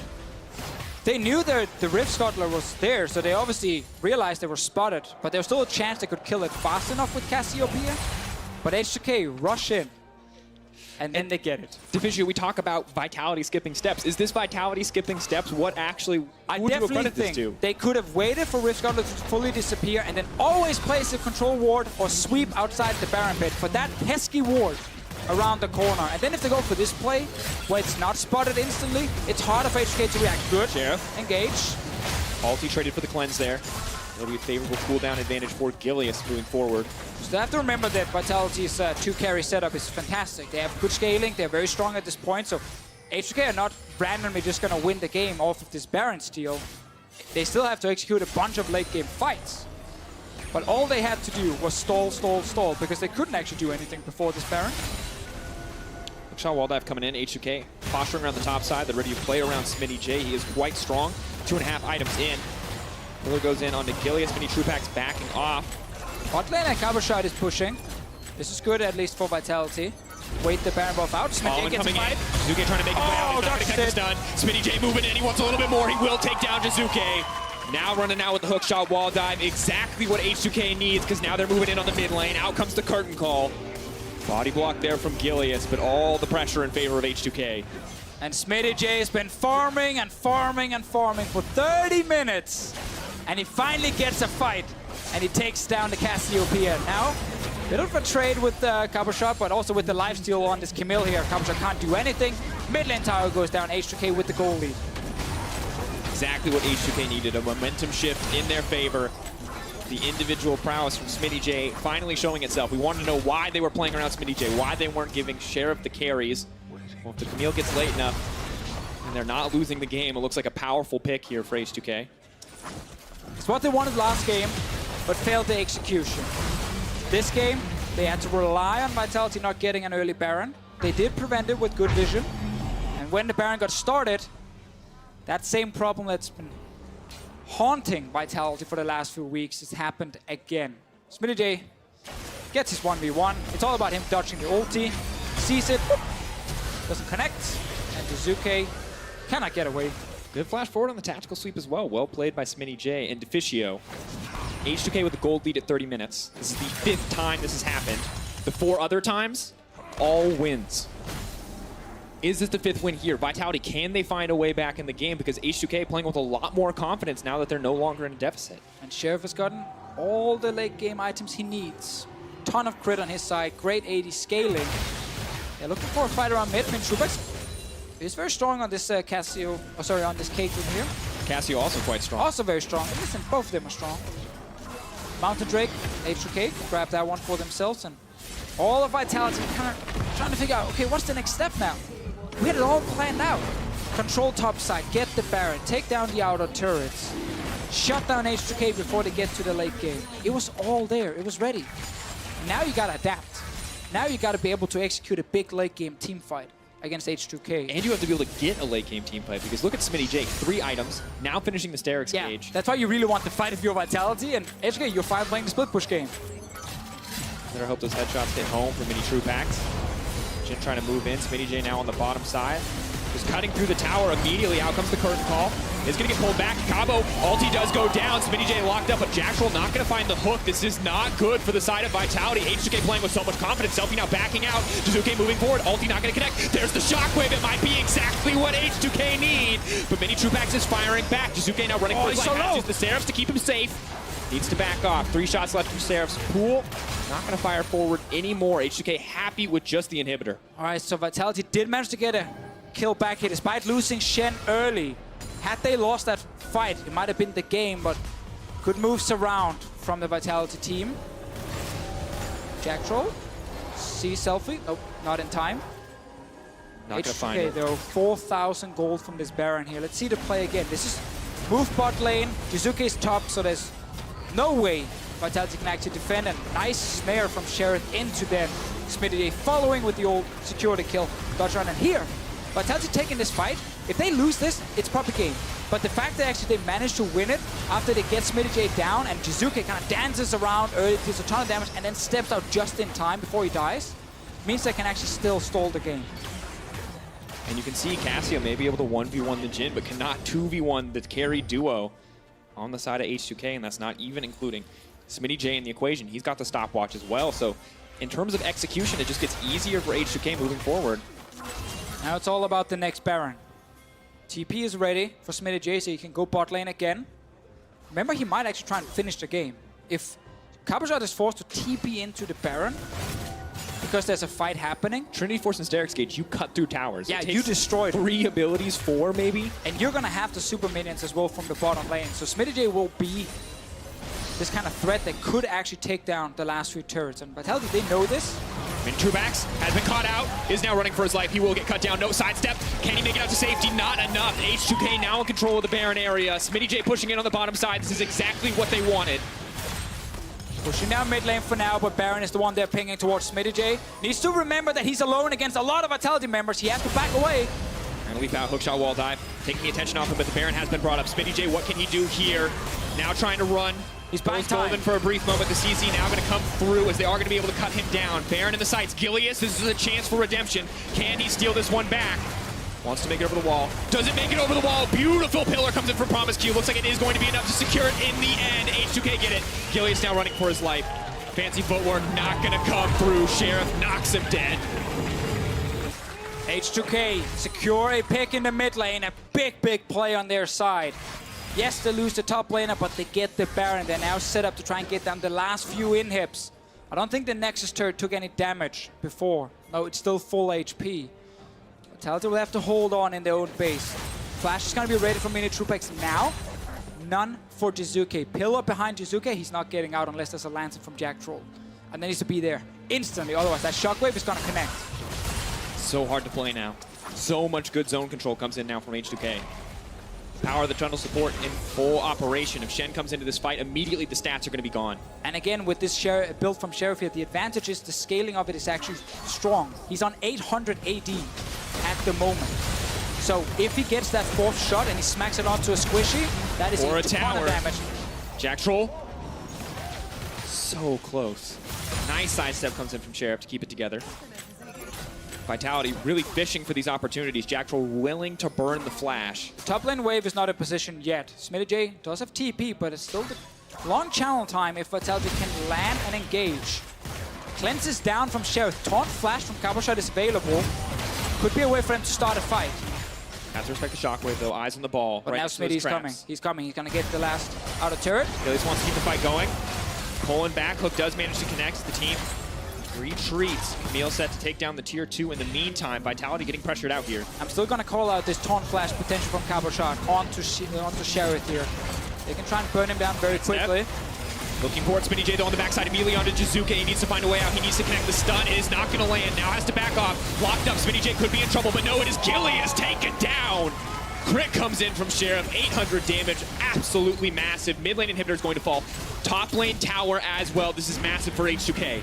A: They knew that the Rift Scuttler was there, so they obviously realized they were spotted. But there was still a chance they could kill it fast enough with Cassiopeia. But H2K rush in. And then they get it.
B: Deficio, we talk about Vitality skipping steps. Is this Vitality skipping steps what actually
A: I
B: would you
A: definitely
B: accredit this
A: think
B: to?
A: they could have waited for Rift Scuttler to fully disappear and then always place a control ward or sweep outside the Baron pit for that pesky ward around the corner. And then if they go for this play, where it's not spotted instantly, it's harder for H2K to react. Good.
B: Sheriff.
A: Engage.
B: Ulti traded for the cleanse there. It'll be a favorable cooldown advantage for Gilius moving forward.
A: So they have to remember that Vitality's 2-carry setup is fantastic. They have good scaling, they're very strong at this point, so H2K are not randomly just going to win the game off of this Baron steal. They still have to execute a bunch of late game fights. But all they had to do was stall, stall, stall, because they couldn't actually do anything before this Baron.
B: Hookshot wall dive coming in. H2K posturing around the top side. They're ready to play around Smittyj. He is quite strong. 2.5 items in. Miller goes in onto Gilius. Minitroupax backing off.
A: Bot lane and Cabochard is pushing. This is good, at least for Vitality. Wait the Baron buff out. Smittyj gets a fight.
B: Jiizuke trying to make a play out. He's not going to catch the stun. Smittyj moving in. He wants a little bit more. He will take down Jiizuke. Now running out with the hookshot wall dive. Exactly what H2K needs, because now they're moving in on the mid lane. Out comes the curtain call. Body block there from Gilius, but all the pressure in favor of H2K.
A: And Smittyj has been farming and farming and farming for 30 minutes. And he finally gets a fight. And he takes down the Cassiopeia. Now, bit of a trade with Cabochard, but also with the lifesteal on this Camille here. Cabochard can't do anything. Mid lane tower goes down. H2K with the goal lead.
B: Exactly what H2K needed, a momentum shift in their favor. The individual prowess from Smittyj finally showing itself. We wanted to know why they were playing around Smittyj, why they weren't giving Sheriff the carries. Well, if the Camille gets late enough and they're not losing the game, it looks like a powerful pick here for H2K.
A: It's what they wanted last game, but failed the execution. This game, they had to rely on Vitality not getting an early Baron. They did prevent it with good vision. And when the Baron got started, that same problem that's been haunting Vitality for the last few weeks has happened again. Smittyj gets his 1v1. It's all about him dodging the ulti. Sees it, doesn't connect, and Jiizuke cannot get away.
B: Good flash forward on the tactical sweep as well. Well played by Smittyj and Deficio. H2K with the gold lead at 30 minutes. This is the 5th time this has happened. The 4 other times, all wins. Is this the 5th win here? Vitality, can they find a way back in the game? Because H2K playing with a lot more confidence now that they're no longer in a deficit.
A: And Sheriff has gotten all the late game items he needs. Ton of crit on his side, great AD scaling. They're looking for a fight around mid. Minitroupax is very strong on this on this Caitlyn here.
B: Cassio also quite strong.
A: Also very strong. Listen, both of them are strong. Mountain Drake, H2K, grab that one for themselves, and all of Vitality kind of trying to figure out, okay, what's the next step now? We had it all planned out. Control top side, get the Baron, take down the outer turrets, shut down H2K before they get to the late game. It was all there, it was ready. Now you gotta adapt. Now you gotta be able to execute a big late game team fight against H2K.
B: And you have to be able to get a late game team fight, because look at Smittyj, 3 items, now finishing the Sterix cage.
A: That's why you really want to fight if you're Vitality, and H2K, you're fine playing the split push game.
B: Better hope those headshots hit home for Minitroupax. Jhin trying to move in. Smittyj now on the bottom side. Just cutting through the tower immediately. Out comes the curtain call. It's going to get pulled back. Cabo, ulti does go down. Smittyj locked up, but Jacktroll not going to find the hook. This is not good for the side of Vitality. H2K playing with so much confidence. Selfie now backing out. Jiizuke moving forward. Ulti not going to connect. There's the shockwave. It might be exactly what H2K need. But Minitroupax is firing back. Jiizuke now running for his life. Has to use the Seraphs to keep him safe. Needs to back off. 3 shots left from Seraph's pool. Not going to fire forward anymore. H2K happy with just the inhibitor.
A: All right, so Vitality did manage to get a kill back here despite losing Shen early. Had they lost that fight, it might have been the game, but good moves around from the Vitality team. Jacktroll, see Selfie. Oh, not in time.
B: Not going to find it.
A: Though, 4,000 gold from this Baron here. Let's see the play again. This is move bot lane. Jiizuke is top, so there's no way Vitality can actually defend. A nice snare from Sheriff into them. Smittyj following with the old security kill. Dodge run, and here, Vitality taking this fight. If they lose this, it's proper game. But the fact that actually they managed to win it after they get Smittyj down and Jiizuke kind of dances around early, deals a ton of damage, and then steps out just in time before he dies, means they can actually still stall the game.
B: And you can see Cassio may be able to 1v1 the Jhin, but cannot 2v1 the carry duo on the side of H2K, and that's not even including Smittyj in the equation. He's got the stopwatch as well, so in terms of execution, it just gets easier for H2K moving forward.
A: Now it's all about the next Baron. TP is ready for Smittyj, so he can go bot lane again. Remember, he might actually try and finish the game. If Cabochard is forced to TP into the Baron, because there's a fight happening.
B: Trinity Force and Sterix Gauge, you cut through towers.
A: Yeah, you destroyed
B: 3 abilities, 4 maybe.
A: And you're going to have the super minions as well from the bottom lane. So Smittyj will be this kind of threat that could actually take down the last few turrets. And Vitality, they know this.
B: Minitroupax has been caught out, is now running for his life. He will get cut down, no sidestep. Can he make it out to safety? Not enough. H2K now in control of the Baron area. Smittyj pushing in on the bottom side. This is exactly what they wanted.
A: Pushing down mid lane for now, but Baron is the one they're pinging towards Smittyj. Needs to remember that he's alone against a lot of Vitality members. He has to back away.
B: And leap out, hookshot wall dive, taking the attention off him, but the Baron has been brought up. Smittyj, what can he do here? Now trying to run.
A: He's buying time.
B: Golden for a brief moment. The CC now going to come through as they are going to be able to cut him down. Baron in the sights. Gilius, this is a chance for redemption. Can he steal this one back? Wants to make it over the wall. Doesn't make it over the wall. Beautiful pillar comes in from Promisq. Looks like it is going to be enough to secure it in the end. H2K get it. Gilius now running for his life. Fancy footwork not going to come through. Sheriff knocks him dead.
A: H2K secure a pick in the mid lane. A big play on their side. Yes, they lose the top laner, but they get the Baron. They're now set up to try and get down the last few inhibs. I don't think the Nexus turret took any damage before. No, it's still full HP. Vitality will have to hold on in their own base. Flash is going to be ready for Minitroupax now. None for Jiizuke. Pillar behind Jiizuke. He's not getting out unless there's a Lancer from Jacktroll. And there needs to be there instantly. Otherwise, that shockwave is going to connect.
B: So hard to play now. So much good zone control comes in now from H2K. Power of the Trundle support in full operation. If Shen comes into this fight, immediately the stats are going to be gone.
A: And again, with this build from Sheriff here, the advantage is the scaling of it is actually strong. He's on 800 AD at the moment. So if he gets that fourth shot and he smacks it onto a squishy, that is
B: or a
A: ton
B: tower
A: of damage.
B: Jacktroll. So close. Nice sidestep comes in from Sheriff to keep it together. Vitality really fishing for these opportunities. Jacktroll willing to burn the flash.
A: Top lane wave is not in position yet. Smittyj does have TP, but it's still the long channel time if Vitality can land and engage. Cleanses down from Sheriff. Taunt flash from Cabochard is available. Could be a way for him to start a fight.
B: Has to respect the shockwave though. Eyes on the ball.
A: But
B: right
A: now Smittyj's coming. He's coming. He's going to get the last outer turret.
B: Gilius wants to keep the fight going. Pulling back. Hook does manage to connect. The team retreats. Camille set to take down the tier 2 in the meantime. Vitality getting pressured out here.
A: I'm still going to call out this taunt flash potential from Cabochard onto Sheriff here. They can try and burn him down very quickly.
B: Looking for it. Smittyj though on the backside immediately onto Jiizuke. He needs to find a way out. He needs to connect the stun. It is not going to land. Now has to back off. Locked up. Smittyj could be in trouble, but no, it is Gilius taken down. Crit comes in from Sheriff. 800 damage. Absolutely massive. Mid lane inhibitor is going to fall. Top lane tower as well. This is massive for H2K.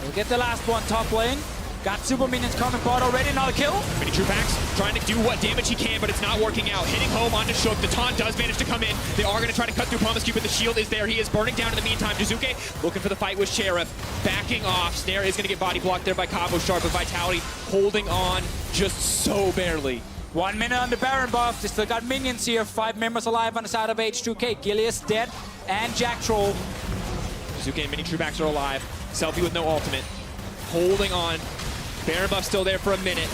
A: We'll get the last one top lane. Got super minions coming bot already. Another kill.
B: Minitroupax trying to do what damage he can, but it's not working out. Hitting home onto Shook. The taunt does manage to come in. They are going to try to cut through Promisq, but the shield is there. He is burning down in the meantime. Jiizuke looking for the fight with Sheriff. Backing off. Snare is going to get body blocked there by Cabochard, but Vitality holding on just so barely.
A: 1 minute on the Baron buff. They still got minions here. 5 members alive on the side of H2K. Gilius dead and Jacktroll.
B: Jiizuke and Minitroupax are alive. Selfie with no ultimate. Holding on. Baron buff still there for a minute.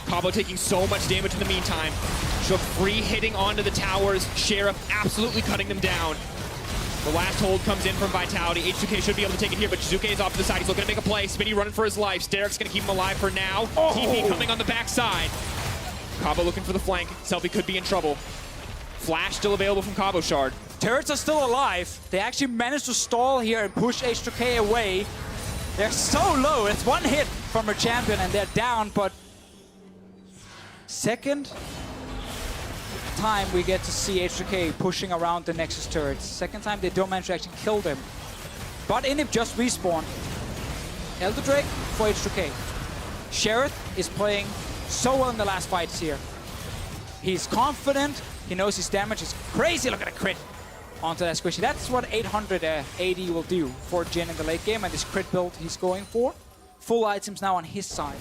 B: Cabo taking so much damage in the meantime. Shook free hitting onto the towers. Sheriff absolutely cutting them down. The last hold comes in from Vitality. H2K should be able to take it here, but Jiizuke is off to the side. He's looking to make a play. Smittyj running for his life. Sterek's going to keep him alive for now. TP coming on the backside. Cabo looking for the flank. Selfie could be in trouble. Flash still available from Cabochard.
A: Turrets are still alive. They actually managed to stall here and push H2K away. They're so low. It's one hit from her champion and they're down, but second time we get to see H2K pushing around the Nexus turrets. Second time they don't manage to actually kill them. But Inhib just respawned. Elder Drake for H2K. Sheriff is playing so well in the last fights here. He's confident. He knows his damage is crazy. Look at the crit onto that squishy. That's what 800 AD will do for Jhin in the late game, and this crit build he's going for. Full items now on his side.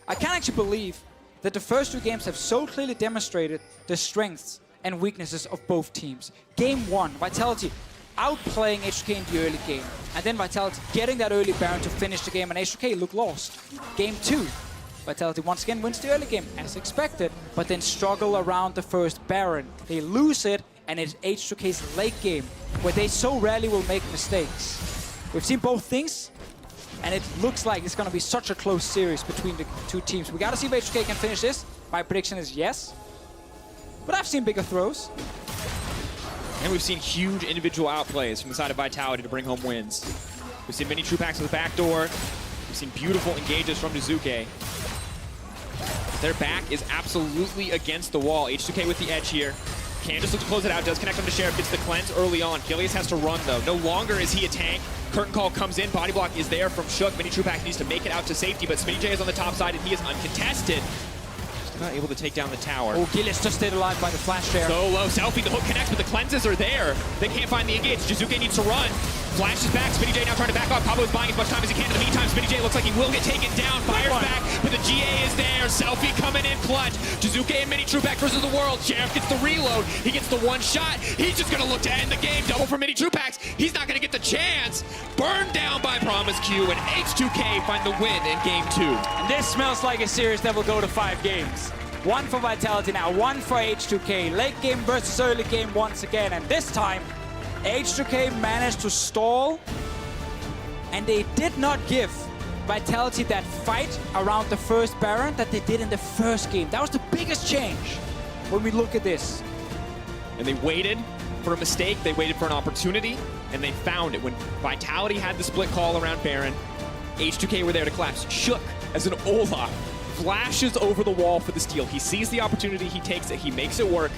A: I can't actually believe that the first 2 games have so clearly demonstrated the strengths and weaknesses of both teams. Game 1, Vitality outplaying H2K in the early game, and then Vitality getting that early Baron to finish the game, and H2K look lost. Game 2, Vitality once again wins the early game as expected, but then struggle around the first Baron. They lose it, and it's H2K's late game, where they so rarely will make mistakes. We've seen both things, and it looks like it's going to be such a close series between the 2 teams. We got to see if H2K can finish this. My prediction is yes, but I've seen bigger throws.
B: And we've seen huge individual outplays from the side of Vitality to bring home wins. We've seen Minitroupax with the back door. We've seen beautiful engages from Jiizuke. Their back is absolutely against the wall. H2K with the edge here. Can just look to close it out, does connect on the Sheriff, gets the cleanse early on. Gilius has to run though. No longer is he a tank. Curtain Call comes in, body block is there from Shook. Minitroupax needs to make it out to safety, but Smittyj is on the top side and he is uncontested. Just not able to take down the tower.
A: Oh, Gilius just stayed alive by the flash there.
B: So low, Selfie, the hook connects, but the cleanses are there. They can't find the engage. Jiizuke needs to run. Flashes back, Smittyj now trying to back off. Cabo is buying as much time as he can. In the meantime, Smittyj looks like he will get taken down. Fires back, but the GA is there. Selfie coming in clutch. Jiizuke and Minitroupax versus the world. Sheriff gets the reload. He gets the one shot. He's just gonna look to end the game. Double for Minitroupax. He's not gonna get the chance. Burned down by Promisq, and H2K find the win in game 2.
A: And this smells like a series that will go to 5 games. 1 for Vitality now, 1 for H2K. Late game versus early game once again, and this time, H2K managed to stall, and they did not give Vitality that fight around the first Baron that they did in the first game. That was the biggest change when we look at this.
B: And they waited for a mistake, they waited for an opportunity, and they found it. When Vitality had the split call around Baron, H2K were there to collapse. Shook as an Olaf flashes over the wall for the steal. He sees the opportunity, he takes it, he makes it work.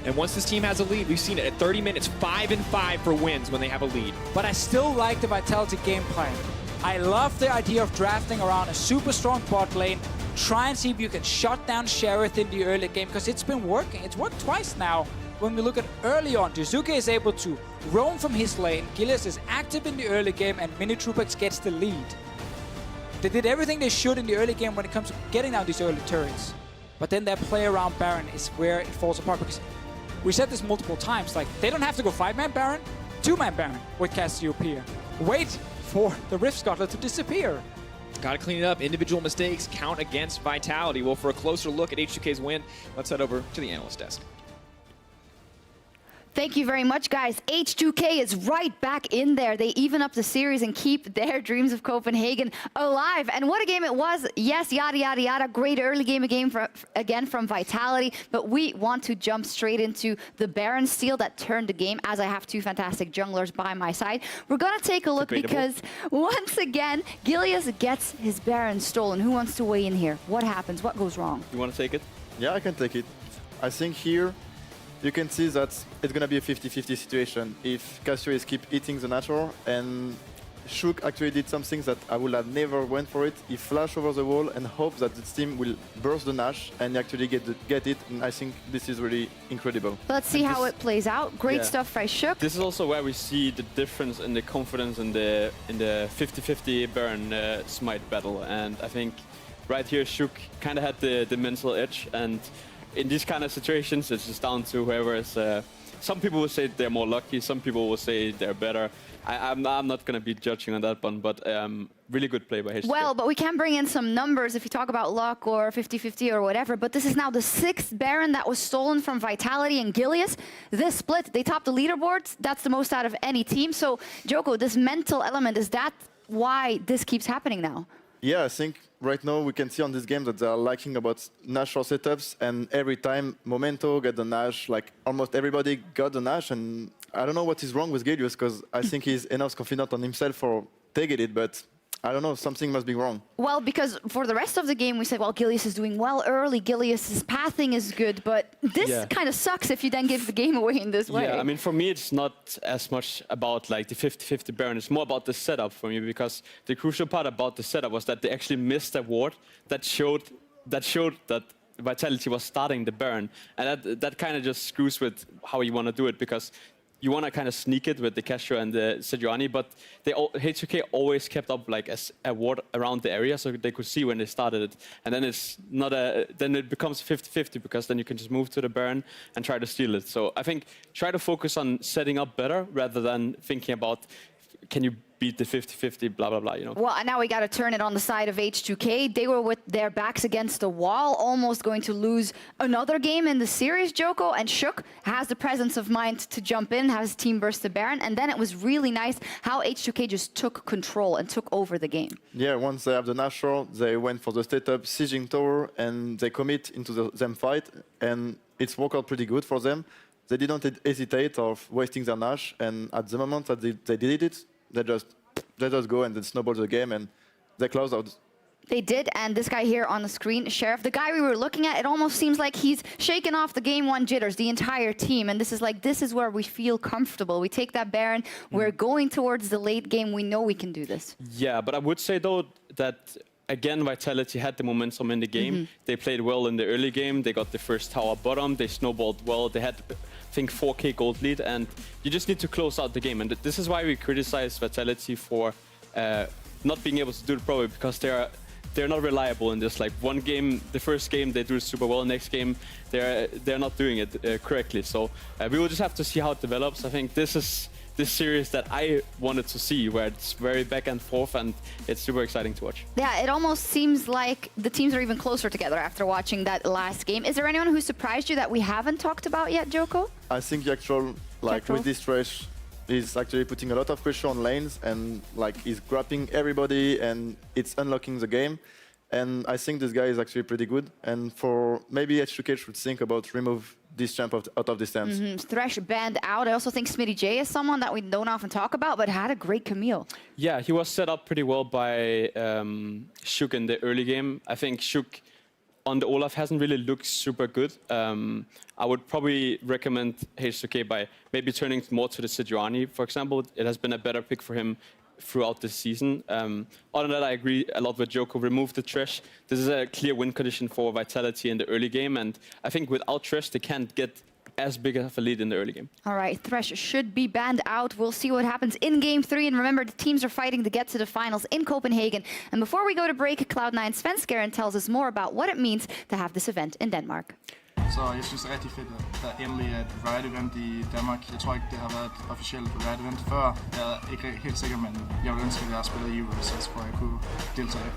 B: And once this team has a lead, we've seen it at 30 minutes, 5-5 for wins when they have a lead.
A: But I still like the Vitality game plan. I love the idea of drafting around a super strong bot lane, try and see if you can shut down Sheriff in the early game, because it's been working. It's worked twice now. When we look at early on, Jiizuke is able to roam from his lane, Gilius is active in the early game, and Minitroupax gets the lead. They did everything they should in the early game when it comes to getting down these early turrets. But then their play around Baron is where it falls apart, because we said this multiple times, like, they don't have to go 5-man Baron, 2-man Baron with Cassiopeia. Wait for the Rift Scuttler to disappear.
B: Gotta clean it up. Individual mistakes count against Vitality. Well, for a closer look at H2K's win, let's head over to the analyst desk.
E: Thank you very much, guys. H2K is right back in there. They even up the series and keep their dreams of Copenhagen alive. And what a game it was. Yes, yada, yada, yada. Great early game again from Vitality. But we want to jump straight into the Baron steal that turned the game, as I have 2 fantastic junglers by my side. We're going to take a look because once again, Gilius gets his Baron stolen. Who wants to weigh in here? What happens? What goes wrong?
F: You want to take it?
G: Yeah, I can take it. I think here you can see that it's going to be a 50-50 situation. If Cassiopeia keep eating the natural, and Shook actually did something that I would have never went for it. He flashed over the wall and hoped that the team will burst the Nash and actually get it. And I think this is really incredible.
E: Let's see how it plays out. Great stuff by Shook.
F: This is also where we see the difference in the confidence in the 50-50 Baron Smite battle. And I think right here Shook kind of had the mental edge. And in these kind of situations, it's just down to whoever is. Some people will say they're more lucky. Some people will say they're better. I'm not going to be judging on that one, but really good play by H2K.
E: Well, but we can bring in some numbers if you talk about luck or 50-50 or whatever. But this is now the 6th Baron that was stolen from Vitality and Gilius. This split, they topped the leaderboards. That's the most out of any team. So, Joko, this mental element, is that why this keeps happening now?
G: Yeah, I think right now we can see on this game that they are liking about natural setups, and every time Momento get the Nash, like almost everybody got the Nash, and I don't know what is wrong with Gilius, because I think he's enough confident on himself for taking it, but I don't know, something must be wrong.
E: Well, because for the rest of the game, we said, well, Gilius is doing well early, Gilius's pathing is good, but this kind of sucks if you then give the game away in this way.
F: Yeah, I mean, for me, it's not as much about like the 50-50 Baron. It's more about the setup for me, because the crucial part about the setup was that they actually missed a ward that showed that Vitality was starting the Baron. And that kind of just screws with how you want to do it, because you want to kind of sneak it with the Cassio and the Sejuani, but H2K always kept up like a ward around the area, so they could see when they started it. And then it's not then it becomes 50-50, because then you can just move to the Baron and try to steal it. So I think try to focus on setting up better rather than thinking about can you beat the 50-50, blah, blah, blah, you know.
E: Well, and now we got to turn it on the side of H2K. They were with their backs against the wall, almost going to lose another game in the series, Joko, and Shook has the presence of mind to jump in, have his team burst the Baron, and then it was really nice how H2K just took control and took over the game.
G: Yeah, once they have the natural, they went for the setup, sieging tower, and they commit into them fight, and it's worked out pretty good for them. they didn't hesitate of wasting their Nash, and at the moment that they did it, they just go and then snowball the game, and they close out.
E: They did, and this guy here on the screen, Sheriff, the guy we were looking at, it almost seems like he's shaken off the game one jitters, the entire team, and this is where we feel comfortable. We take that Baron, we're going towards the late game, we know we can do this.
F: Yeah, but I would say though that again, Vitality had the momentum in the game. They played well in the early game, they got the first tower bottom, they snowballed well, they had, I think, 4K gold lead, and you just need to close out the game, and this is why we criticize Vitality for not being able to do it properly, because they're not reliable in this. Like one game, the first game they do super well. Next game, they're not doing it correctly. So we will just have to see how it develops. I think this is this series that I wanted to see, where it's very back and forth, and it's super exciting to watch.
E: Yeah, it almost seems like the teams are even closer together after watching that last game. Is there anyone who surprised you that we haven't talked about yet, Joko?
G: I think Jacktroll, with this Thresh, is actually putting a lot of pressure on lanes, and like he's grabbing everybody, and it's unlocking the game. And I think this guy is actually pretty good. And for maybe H2K should think about remove this champ out of this stance.
E: Thresh banned out. I also think Smittyj is someone that we don't often talk about, but had a great Camille.
F: Yeah, he was set up pretty well by Shook in the early game. I think Shook on the Olaf hasn't really looked super good. I would probably recommend H2K by maybe turning more to the Sejuani, for example. It has been a better pick for him throughout this season. Other than that, I agree a lot with Joko. Remove the Thresh. This is a clear win condition for Vitality in the early game, and I think without Thresh, they can't get as big of a lead in the early game.
E: All right, Thresh should be banned out. We'll see what happens in Game 3. And remember, the teams are fighting to get to the finals in Copenhagen. And before we go to break, Cloud9's Svenskeren tells us more about what it means to have this event in Denmark.
H: Så jeg synes det er rigtig fedt, at der endelig er et Riot-event i Danmark. Jeg tror ikke, det har været et officielt Riot-event før. Jeg er ikke helt sikker, men jeg vil ønske, at jeg spiller i Euro, for at jeg kunne deltage.